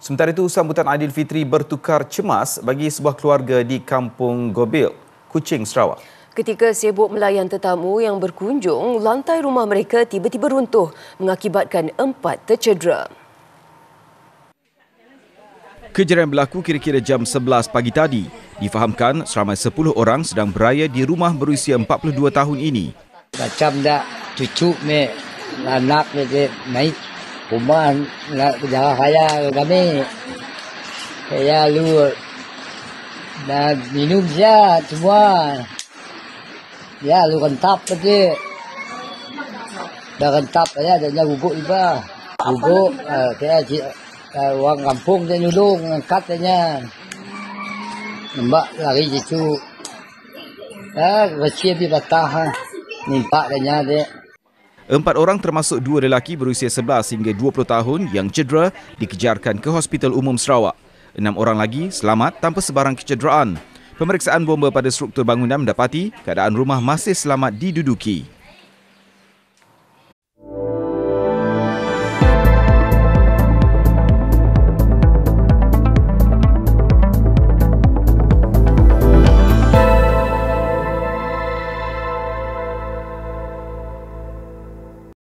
Sementara itu, sambutan Aidilfitri bertukar cemas bagi sebuah keluarga di Kampung Gobil, Kuching, Sarawak. Ketika sibuk melayan tetamu yang berkunjung, lantai rumah mereka tiba-tiba runtuh mengakibatkan 4 tercedera. Kejadian berlaku kira-kira jam 11 pagi tadi. Difahamkan seramai 10 orang sedang beraya di rumah berusia 42 tahun ini. Macam dah cucu me anak dia naik rumah nak jaga kaya kami. Saya lu dah minum saja semua. Ya lu rentap saja. Dah rentap saja dah guguk juga. Guguk saya orang kampung dia nyulung angkat saja. Nampak lari cucu. Kecil di patah. Nimpak saja dia. 4 orang termasuk 2 lelaki berusia 11 hingga 20 tahun yang cedera dikejarkan ke Hospital Umum Sarawak. 6 orang lagi selamat tanpa sebarang kecederaan. Pemeriksaan bomba pada struktur bangunan mendapati keadaan rumah masih selamat diduduki.